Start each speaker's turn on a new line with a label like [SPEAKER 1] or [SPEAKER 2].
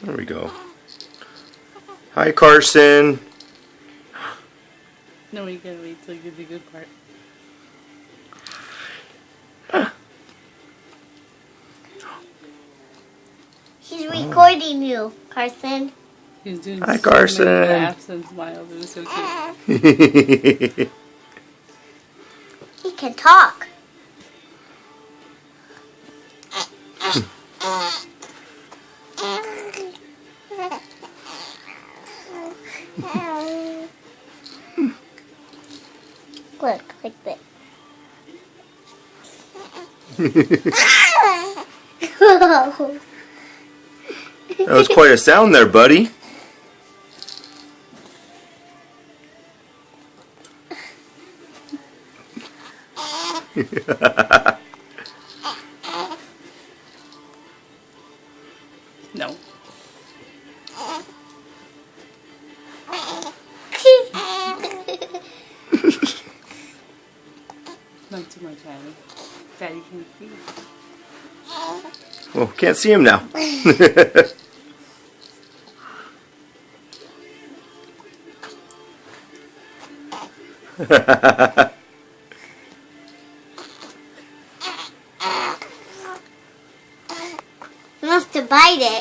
[SPEAKER 1] There we go. Hi, Carson.
[SPEAKER 2] No, you gotta wait till you get the good part.
[SPEAKER 3] He's recording you, Carson.
[SPEAKER 2] He's doing
[SPEAKER 1] Hi,
[SPEAKER 2] so
[SPEAKER 1] Carson.
[SPEAKER 2] many laughs and smiles. It was so cute.
[SPEAKER 3] He can talk. Look, like this.
[SPEAKER 1] That was quite a sound there, buddy.
[SPEAKER 2] No. Not too much, Daddy. Daddy can see.
[SPEAKER 1] Well, can't see him now.
[SPEAKER 3] He wants to bite it.